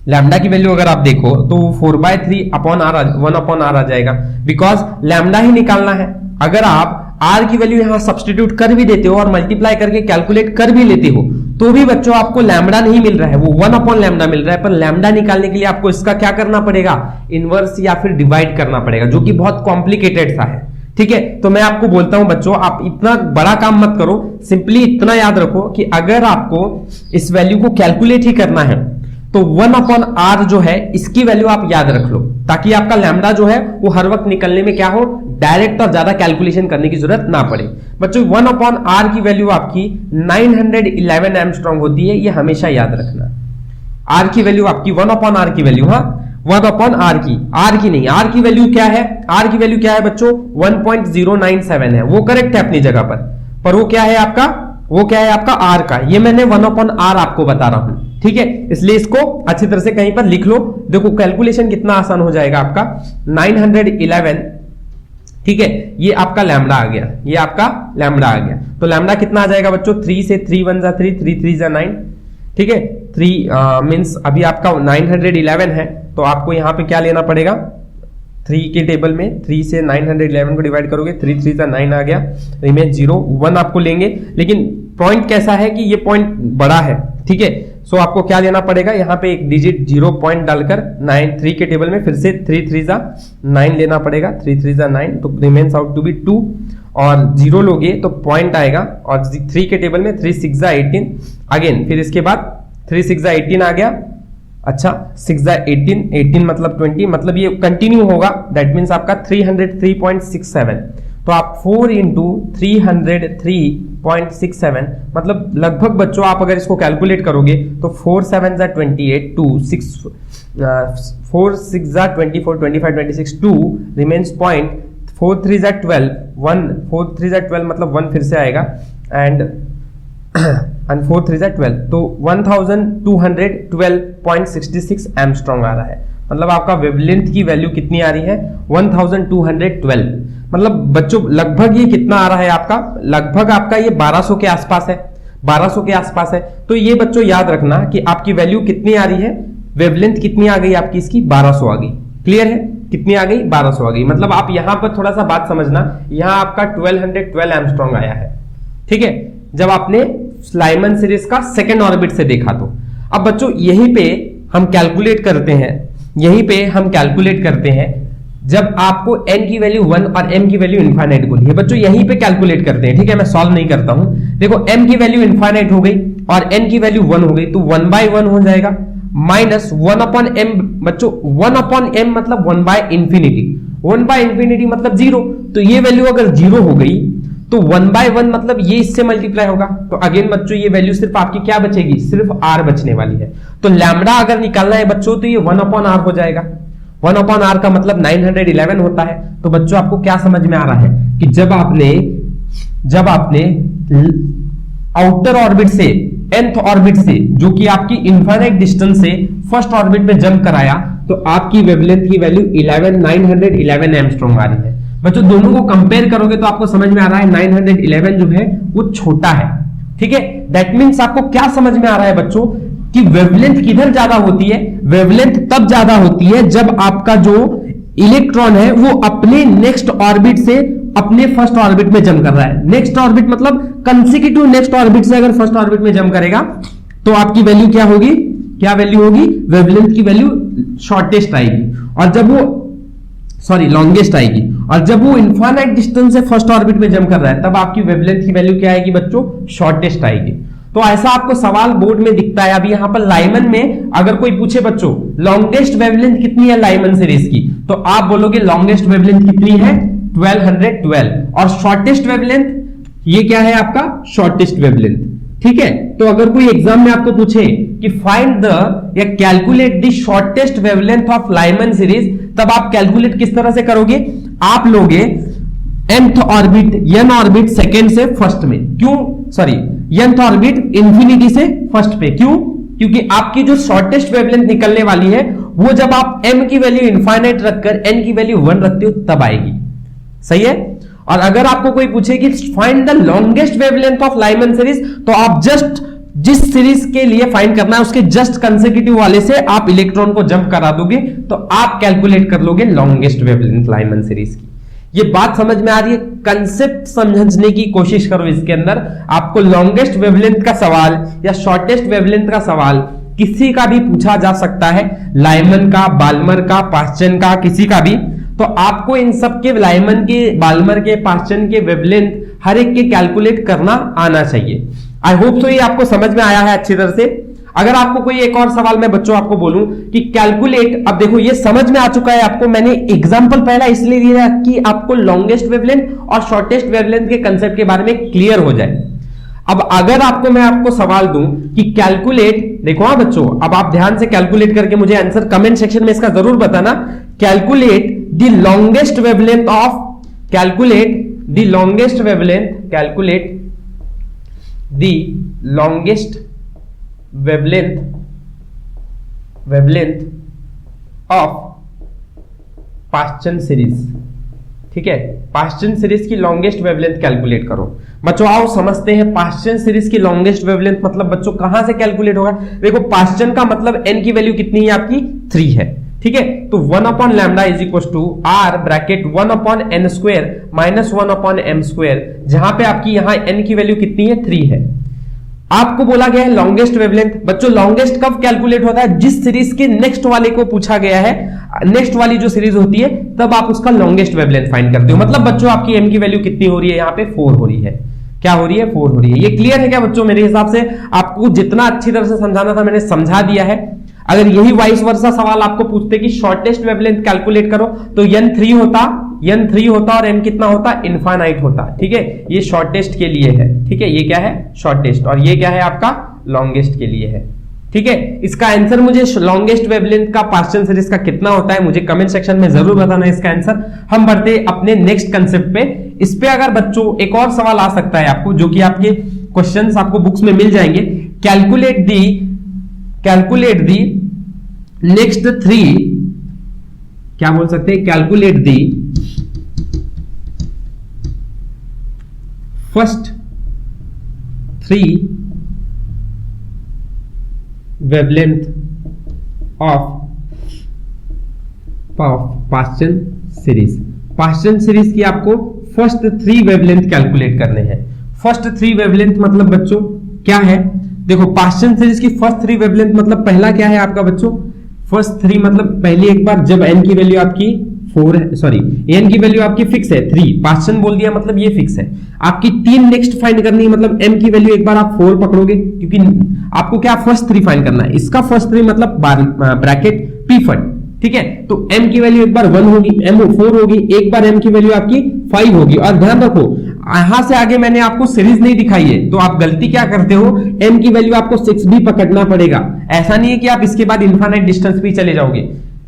लैम्डा की वैल्यू अगर आप देखो तो 4/3/1/r आ जाएगा, बिकॉज लैम्डा ही निकालना है। अगर आप r की वैल्यू यहां सब्सटीट्यूट कर भी देते हो और मल्टीप्लाई करके कैलकुलेट कर भी लेते हो तो भी बच्चों आपको लैम्डा नहीं मिल रहा है, वो 1/λ मिल रहा है। पर लैम्डा निकालने के लिए आपको इसका क्या करना पड़ेगा, इनवर्स या फिर डिवाइड करना पड़ेगा, जो कि बहुत कॉम्प्लिकेटेड सा है, ठीक है। तो मैं आपको बोलता हूं बच्चों, आप इतना बड़ा काम मत करो, सिंपली इतना याद रखो कि अगर आपको इस वैल्यू को कैलकुलेट ही करना है तो 1/r जो है इसकी वैल्यू आप याद रख लो, ताकि आपका लैम्डा जो है वो हर वक्त निकलने में क्या हो, डायरेक्ट और ज्यादा कैलकुलेशन करने की जरूरत ना पड़े। बच्चों 1/r की वैल्यू आपकी 911 एंगस्ट्रॉम होती है, ये हमेशा याद रखना। r की वैल्यू आपकी 1/r की वैल्यू, हाँ 1/r की, r की नहीं, r की वैल्यू क्या है, r की वैल्यू क्या है बच्चों, 1.097 है, वो करेक्ट है अपनी जगह पर वो क्या है आपका, वो क्या है आपका r का, ये मैंने 1/r आपको बता रहा हूं, ठीक है। इसलिए इसको अच्छी तरह से कहीं पर लिख लो। देखो कैलकुलेशन कितना आसान हो जाएगा आपका, 911 ठीक है, ये आपका लैम्डा आ गया, ये आपका लैम्डा आ गया। तो लैम्डा कितना आ जाएगा बच्चों, 3 से 3 1 जा 3, 3 3 जा 9, ठीक है। 3 मीन्स अभी आपका 911 है, तो आपको यहाँ पे क्या लेना पड़ेगा, 3 के टेबल में 3 से 911 को डिवाइड करोगे, 3 3 जा 9 आ गया, रिमेन 0 1 आपको लेंगे। लेकिन पॉइंट कैसा है कि ये पॉइंट बड़ा है, ठीक है। सो आपको क्या लेना पड़ेगा, यहाँ पे एक डिजिट 0 पॉइंट डालकर 3 के टेबल में फिर से 3 3 जा 9 लेना पड़ेगा, 3 3 जा 9, तो रिमेन्स आउट टू बी 2 और 0 लोगे तो पॉइंट आएगा, और 3 के टेबल में 3 6 जा 18 अगेन, फिर इसके बाद 3 6 जा 18 आ गया। अच्छा 6 जा 18, 18 मतलब 20, मतलब ये कंटिन्यू होगा, दैट मीन्स आपका 303.67। तो आप 4 इंटू 303.67 मतलब लगभग बच्चों आप अगर इसको कैलकुलेट करोगे तो 4 7 जा 28, 2 6 4 6 जा 24, 25 26, 2 रिमेन्स पॉइंट, 4 3 जा 12, 1 4 3 जा 12 मतलब 1 फिर से आएगा, एंड 4 3 जा 12, तो 1212.66 एमस्ट्रॉन्ग आ रहा है। मतलब आपका वेवलेंथ की वैल्यू कितनी आ रही है, 1212। मतलब बच्चों लगभग ये कितना आ रहा है आपका, लगभग आपका ये 1200 के आसपास है, 1200 के आसपास है। तो ये बच्चों याद रखना कि आपकी वैल्यू कितनी आ रही है, वेवलेंथ कितनी आ गई आपकी, इसकी 1200 आ गई। क्लियर है, कितनी आ गई, 1200 आ गई। मतलब आप यहां पर थोड़ा सा बात समझना, यहां आपका 1212 एमस्ट्रॉन्ग आया है, ठीक है, जब आपने लाइमन सीरीज का सेकेंड ऑर्बिट से देखा तो। अब बच्चों यहीं पे हम कैलकुलेट करते हैं, यहीं पे हम कैलकुलेट करते हैं जब आपको n की वैल्यू 1 और m की वैल्यू इनफाइनाइट बोली है बच्चों, यहीं पे कैलकुलेट करते हैं, ठीक है। मैं सॉल्व नहीं करता हूं, देखो m की वैल्यू इनफाइनाइट हो गई और n की वैल्यू 1 हो गई, तो 1/1 हो जाएगा, माइनस 1/m बच्चों, 1/m मतलब 1/इंफिनिटी, 1/इंफिनिटी मतलब 0, तो ये वैल्यू अगर 0 हो गई तो 1/1 मतलब ये इससे मल्टीप्लाई होगा, तो अगेन बच्चों ये वैल्यू सिर्फ आपकी क्या बचेगी, सिर्फ r बचने वाली है। तो लैम्डा अगर निकालना है बच्चों तो ये 1/r हो जाएगा, 1/r का मतलब 911 होता है। तो बच्चों आपको क्या समझ में आ रहा है कि जब आपने आउटर ऑर्बिट से nth ऑर्बिट से, जो कि आपकी इनफाइनाइट डिस्टेंस से फर्स्ट ऑर्बिट में जंप कराया, तो आपकी वेवलेंथ की वैल्यू 911 एमस्ट्रॉन्ग आ रही है। बच्चों दोनों को कंपेयर करोगे तो आपको समझ में आ रहा है 911 जो है वो छोटा है, ठीक है। दैट मींस आपको क्या समझ में आ रहा है बच्चों कि वेवलेंथ किधर ज्यादा होती है, वेवलेंथ तब ज्यादा होती है जब आपका जो इलेक्ट्रॉन है वो अपने नेक्स्ट ऑर्बिट से अपने फर्स्ट ऑर्बिट में जंप कर रहा है। नेक्स्ट ऑर्बिट मतलब कंसेक्यूटिव नेक्स्ट ऑर्बिट से अगर फर्स्ट ऑर्बिट में जंप करेगा तो आपकी वैल्यू क्या होगी, क्या वैल्यू होगी, वेवलेंथ की वैल्यू शॉर्टेस्ट आएगी, और जब वो लॉन्गेस्ट आएगी, और जब वो इनफाइनाइट डिस्टेंस से फर्स्ट ऑर्बिट में जंप कर रहा है तब आपकी वेवलेंथ की वैल्यू क्या आएगी बच्चों, शॉर्टेस्ट आएगी। तो ऐसा आपको सवाल बोर्ड में दिखता है। अभी यहां पर लाइमन में अगर कोई पूछे बच्चों लॉन्गेस्ट वेवलेंथ कितनी है लाइमन सीरीज की, तो आप बोलोगे लॉन्गेस्ट वेवलेंथ कितनी है, 1212, और शॉर्टेस्ट वेवलेंथ ये क्या है आपका, शॉर्टेस्ट वेवलेंथ, ठीक है। तो अगर कोई एग्जाम में आपको पूछे कि फाइंड द या calculate the shortest wavelength of Lyman series, तब आप कैलकुलेट किस तरह से करोगे, आप लोगे nth orbit, n orbit second से फर्स्ट में, क्यों, nth ऑर्बिट इंफिनिटी से फर्स्ट पे, क्यों, क्योंकि आपकी जो शॉर्टेस्ट वेवलेंथ निकलने वाली है वो जब आप m की वैल्यू इनफाइनाइट रखकर n की वैल्यू 1 रखते हो तब आएगी, सही है। और अगर आपको कोई पूछे कि find the longest wavelength of Lyman series, तो आप जस्ट जिस सीरीज के लिए फाइंड करना है उसके जस्ट कंसेक्यूटिव वाले से आप इलेक्ट्रॉन को जंप करा दोगे तो आप कैलकुलेट कर लोगे लॉन्गेस्ट वेवलेंथ लाइमन सीरीज की। ये बात समझ में आ रही है, कंसेप्ट समझने की कोशिश करो इसके अंदर। आपको लॉन्गेस्ट वेवलेंथ का सवाल या शॉर्टेस्ट वेवलेंथ का सवाल किसी का भी पूछा जा सकता है, लाइमन का, बाल्मर का, पास्चन का, किसी का भी। तो आपको इन सब के लाइमन के, बाल्मर के, पास्चन के वेवलेंथ हर एक के कैलकुलेट करना आना चाहिए। आई होप सो ये आपको समझ में आया है अच्छी तरह से। अगर आपको कोई एक और सवाल मैं बच्चों आपको बोलूं कि कैलकुलेट, अब देखो ये समझ में आ चुका है आपको, मैंने एग्जांपल पहला इसलिए दिया कि आपको लॉन्गेस्ट वेवलेंथ और शॉर्टेस्ट वेवलेंथ के कंसेप्ट के बारे में क्लियर हो जाए। अब अगर मैं आपको सवाल दूं कि कैलकुलेट, देखो हाँ बच्चों, अब आप ध्यान से कैलकुलेट करके मुझे आंसर कमेंट सेक्शन में इसका जरूर बताना। Calculate the longest wavelength of, calculate the longest wavelength, calculate the longest wavelength of Paschen series, ठीक है, पास्चन सीरीज की लॉन्गेस्ट वेवलेंथ कैलकुलेट करो। बच्चों आओ समझते हैं पास्चन सीरीज की लॉन्गेस्ट वेवलेंथ मतलब बच्चों कहां से कैलकुलेट होगा। देखो पास्चन का मतलब n की वैल्यू कितनी है आपकी 3 है, ठीक है, तो 1/λ is equal to r bracket 1/n² minus 1/m², जहां पे आपकी यहां n की वैल्यू कितनी है 3 है। आपको बोला गया है लॉन्गेस्ट वेवलेंथ। बच्चों लॉन्गेस्ट कब कैलकुलेट होता है, जिस सीरीज के नेक्स्ट वाले को पूछा गया है, नेक्स्ट वाली जो सीरीज होती है तब आप उसका लॉन्गेस्ट वेवलेंथ फाइंड करते हो। मतलब बच्चों आपकी m की वैल्यू कितनी हो रही है, यहाँ पे 4 हो रही है। क्या हो रही है, 4 हो रही है। ये क्लियर है क्या बच्चों? मेरे हिसाब से आपको जितना अच्छी तरह से समझाना था मैंने समझा दिया है। अगर यही वाइस वर्सा सवाल आपको पूछते कि शॉर्टेस्ट वेवलेंथ कैलकुलेट करो तो n3 होता और n कितना होता, इनफाइनाइट होता, ठीक है। ये शॉर्टेस्ट के लिए है, ठीक है, ये क्या है शॉर्टेस्ट, और ये क्या है आपका लॉन्गेस्ट के लिए है, ठीक है। इसका आंसर मुझे लॉन्गेस्ट वेवलेंथ का पास्चन सीरीज का कितना होता है मुझे कमेंट सेक्शन में जरूर बताना इसका आंसर। हम बढ़ते अपने नेक्स्ट कंसेप्ट पे। इस पे अगर बच्चों एक और सवाल आ सकता है आपको, जो कि आपके क्वेश्चंस आपको बुक्स में मिल जाएंगे। कैलकुलेट दी नेक्स्ट 3, क्या बोल सकते हैं, calculate the first 3 wavelength of Paschen series. Paschen series की आपको फर्स्ट 3 वेवलेंथ कैलकुलेट करने हैं। फर्स्ट 3 वेवलेंथ मतलब बच्चों क्या है, देखो पास्चन सीरीज की फर्स्ट 3 वेवलेंथ मतलब पहला क्या है आपका बच्चों, फर्स्ट 3 मतलब पहली एक बार जब n की वैल्यू आपकी 4 है, सॉरी n की वैल्यू आपकी फिक्स है 3, पास्चन बोल दिया मतलब ये फिक्स है। आपकी 3 नेक्स्ट फाइंड करनी है, मतलब m की वैल्यू एक बार आप 4 पकड़ोगे, क्योंकि आपको क्या फर्स्ट 3 फाइंड करना है। इसका फर्स्ट 3 मतलब ब्रैकेट पीफट, ठीक है, तो m की वैल्यू एक बार 1 होगी, m 4 होगी, एक बार m की वैल्यू आपकी 5 होगी। और ध्यान रखो यहां से आगे मैंने आपको सीरीज नहीं दिखाई है, तो आप गलती क्या करते हो, m की वैल्यू आपको 6 भी पकड़ना पड़ेगा। ऐसा नहीं है कि आप इसके बाद इनफाइनाइट डिस्टेंस भी चले जाओगे,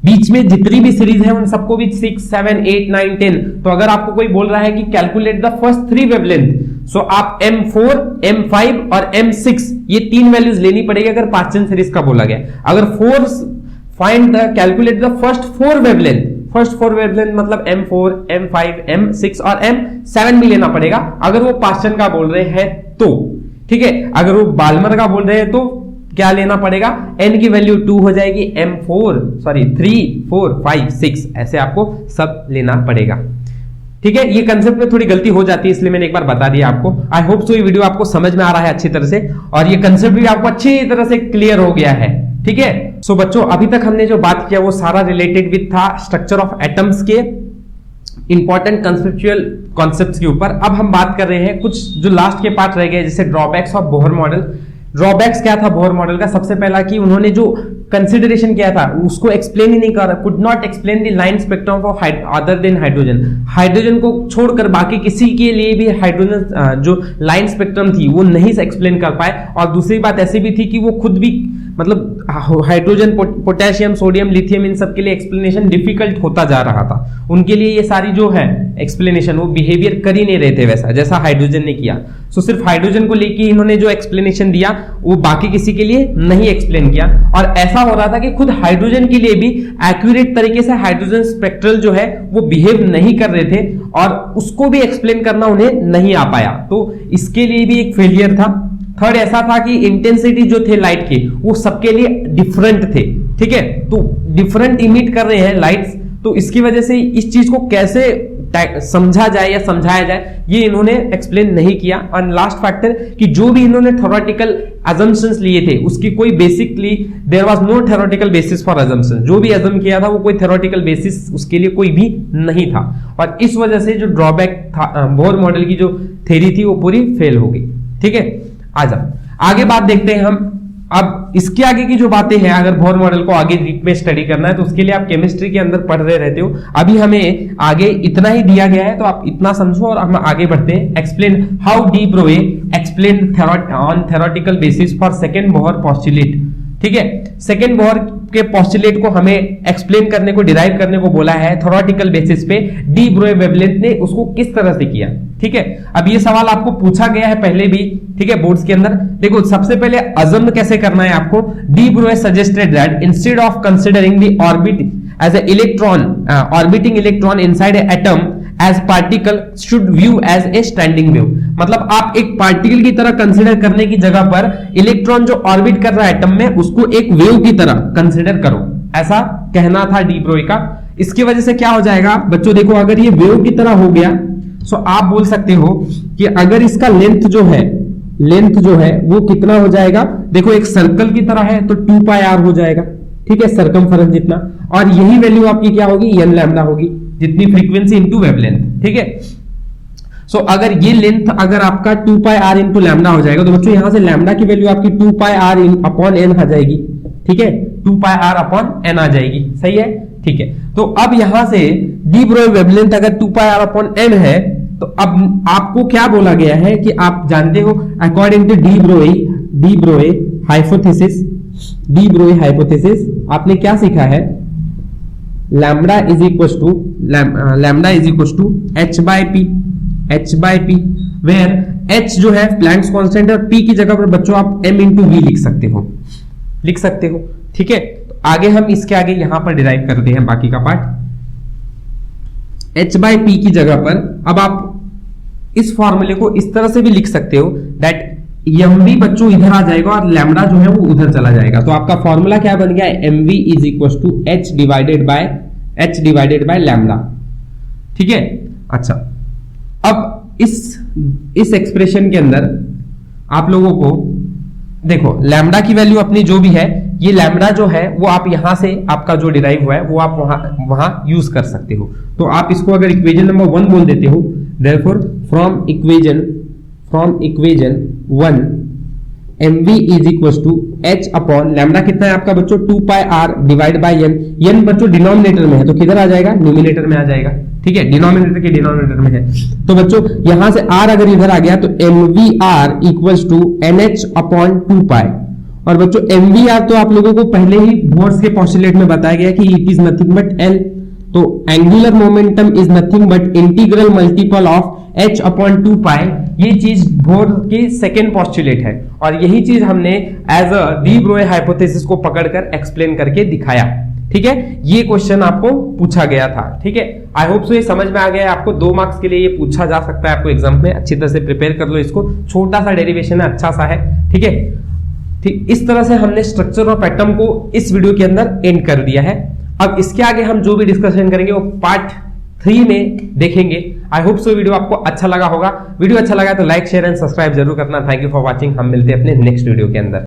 बीच में जितनी भी सीरीज है उन सबको भी 6, 7, 8, 9, 10। तो अगर आपको कोई बोल रहा है कि कैलकुलेट द फर्स्ट 3 वेवलेंथ, सो आप m4, m5 और m6 ये 3 वैल्यूज लेनी पड़ेगी अगर पास्चन सीरीज का बोला गया। अगर find the calculate the first 4 wavelength, first 4 wavelength मतलब m4, m5, m6 और m7 भी लेना पड़ेगा अगर वो पास्चन का बोल रहे हैं तो, ठीक है। अगर वो बाल्मर का बोल रहे हैं तो क्या लेना पड़ेगा, n की वैल्यू 2 हो जाएगी, m3, 4, 5, 6 ऐसे आपको सब लेना पड़ेगा, ठीक है। ये कंसेप्ट में थोड़ी गलती हो जाती है इसलिए मैंने एक बार बता दिया आपको। आई होप सो ये वीडियो आपको समझ में आ रहा है अच्छी तरह से, और ये कंसेप्ट भी आपको अच्छी तरह से क्लियर हो गया है, ठीक है। सो बच्चों अभी तक हमने जो बात किया वो सारा रिलेटेड विद था स्ट्रक्चर ऑफ एटम्स के इंपॉर्टेंट कंसेप्चुअल कॉन्सेप्ट्स के ऊपर। अब हम बात कर रहे हैं कुछ जो लास्ट के पार्ट रह गए, जैसे drawbacks of Bohr model. Drawbacks क्या था बोहर मॉडल का, सबसे पहला कि उन्होंने जो कंसिडरेशन किया था उसको एक्सप्लेन ही नहीं कर, could not explain the line spectrum of other than hydrogen. Hydrogen को छोड़कर बाकी किसी के लिए भी हाइड्रोजन जो लाइन स्पेक्ट्रम थी वो नहीं एक्सप्लेन कर पाए। और दूसरी बात ऐसी भी थी कि वो खुद भी मतलब हाइड्रोजन, पोटेशियम, सोडियम, लिथियम इन सब के लिए एक्सप्लेनेशन डिफिकल्ट होता जा रहा था। उनके लिए ये सारी जो है एक्सप्लेनेशन वो बिहेवियर कर ही नहीं रहे थे वैसा जैसा हाइड्रोजन ने किया। सो सिर्फ हाइड्रोजन को लेके इन्होंने जो एक्सप्लेनेशन दिया वो बाकी किसी के लिए नहीं एक्सप्लेन किया। और ऐसा हो रहा था कि खुद हाइड्रोजन के लिए भी एक्यूरेट तरीके से हाइड्रोजन स्पेक्ट्रल जो है वो बिहेव नहीं कर रहे थे और उसको भी एक्सप्लेन करना उन्हें नहीं आ पाया, तो इसके लिए भी एक फेलियर था। थर्ड ऐसा था कि इंटेंसिटी जो थे लाइट के वो सबके लिए डिफरेंट थे, ठीक है, तो डिफरेंट इमिट कर रहे हैं लाइट्स, तो इसकी वजह से इस चीज को कैसे समझा जाए या समझाया जाए ये इन्होंने एक्सप्लेन नहीं किया। और लास्ट फैक्टर कि जो भी इन्होंने थ्योरेटिकल अजम्पशंस लिए थे उसकी कोई basically there was no theoretical basis for assumption. जो भी अजम किया था वो कोई थ्योरेटिकल बेसिस उसके लिए कोई भी नहीं था, और इस वजह से जो ड्रॉबैक था बोहर मॉडल की जो थ्योरी थी वो पूरी फेल हो गई, ठीक है। आगे बात देखते हैं हम। अब इसके आगे की जो बातें हैं, अगर बोहर मॉडल को आगे डीप में स्टडी करना है तो उसके लिए आप केमिस्ट्री के अंदर पढ़ रहे रहते हो। अभी हमें आगे इतना ही दिया गया है तो आप इतना समझो और हम आगे बढ़ते हैं। Explain how de Broglie explain on theoretical basis for second Bohr postulate, ठीक है। सेकेंड बोहर के पोस्टुलेट को हमें एक्सप्लेन करने को, डिराइव करने को बोला है थ्योरेटिकल बेसिस पे। डी ब्रोए वेवलेंथ ने उसको किस तरह से किया, ठीक है। अब ये सवाल आपको पूछा गया है पहले भी, ठीक है, बोर्ड्स के अंदर। देखो सबसे पहले अजम कैसे करना है आपको। De Broglie suggested that instead of considering the orbit as an electron orbiting electron inside an atom as particle should view as a standing wave. मतलब आप एक पार्टिकल की तरह कंसिडर करने की जगह पर इलेक्ट्रॉन जो ऑर्बिट कर रहा है एटम में उसको एक वेव की तरह कंसिडर करो, ऐसा कहना था डी ब्रोई का। इसकी वजह से क्या हो जाएगा बच्चों, देखो अगर ये वेव की तरह हो गया तो आप बोल सकते हो कि अगर इसका लेंथ जो है वो कितना हो जाएगा, देखो एक सर्कल की तरह है तो 2 पाई आर हो जाएगा, ठीक है, सरकमफेरेंस जितना, और यही वैल्यू आपकी क्या होगी, एन लैम्डा होगी, जितनी फ्रीक्वेंसी इंटू वेवलेंथ, ठीक है। सो अगर ये लेंथ अगर आपका 2 पाई आर इंटू लैम्डा हो जाएगा तो बच्चों यहां से लैम्डा की वैल्यू आपकी 2 पाई आर अपॉन एन आ जाएगी, ठीक है, 2 पाई आर अपॉन एन आ जाएगी, सही है, ठीक है। तो अब यहां से डी ब्रोई वेवलेंथ अगर 2 पाई आर अपॉन एन है तो अब आपको क्या बोला गया है कि आप जानते हो according to de Broglie hypothesis आपने क्या सीखा है, lambda is equal to h by p where h जो है प्लैंक्स कांस्टेंट और p की जगह पर बच्चों आप m इंटू वी लिख सकते हो, ठीक है। तो आगे हम इसके आगे यहां पर डिराइव करते हैं बाकी का पार्ट। h बाय पी की जगह पर अब आप इस फॉर्मूले को इस तरह से भी लिख सकते हो दैट एम वी बच्चों इधर आ जाएगा और लैम्डा जो है वो उधर चला जाएगा। तो आपका फॉर्मूला क्या बन गया, m v is equal to h divided by lambda, ठीक है। अच्छा, अब इस एक्सप्रेशन के अंदर आप लोगों को देखो लैम्डा की वैल्यू अपनी जो भी है, ये लैम्डा जो है वो आप यहां से आपका जो डिराइव हुआ है वो आप वहां यूज कर सकते हो। तो आप इसको अगर इक्वेशन नंबर 1 बोल देते हो, therefore from equation 1 mv is equal to h upon lambda कितना है आपका बच्चों 2 pi r divide by n बच्चों डिनोमिनेटर में है तो किधर आ जाएगा, न्यूमिनेटर में आ जाएगा, ठीक है, डिनोमिनेटर के डिनोमिनेटर में है। तो बच्चों यहां से r अगर इधर आ गया तो mvr equal to nh upon 2 pi, और बच्चों mvr तो आप लोगों को पहले ही बोर्स के पोस्टुलेट में बताया गया कि it is nothing but l, तो angular momentum is nothing but integral multiple of h upon 2 पाई, ये चीज बोर की सेकेंड पोस्टुलेट है और यही चीज हमने as a D Broglie hypothesis को पकड़कर एक्सप्लेन करके दिखाया, ठीक है। ये क्वेश्चन आपको पूछा गया था, ठीक है। आई होप सो ये समझ में आ गया है आपको। 2 मार्क्स के लिए ये पूछा जा सकता है आपको एग्जाम में, अच्छी तरह से प्रिपेयर कर लो इसको, छोटा सा डेरिवेशन है, अच्छा सा है, ठीक है। ठीक इस तरह से हमने स्ट्रक्चर ऑफ एटम को इस वीडियो के अंदर एंड कर दिया है। अब इसके आगे हम जो भी डिस्कशन करेंगे वो पार्ट 3 में देखेंगे। आई होप सो वीडियो आपको अच्छा लगा होगा। वीडियो अच्छा लगा तो लाइक शेयर एंड सब्सक्राइब जरूर करना। Thank you for watching. हम मिलते हैं अपने नेक्स्ट वीडियो के अंदर।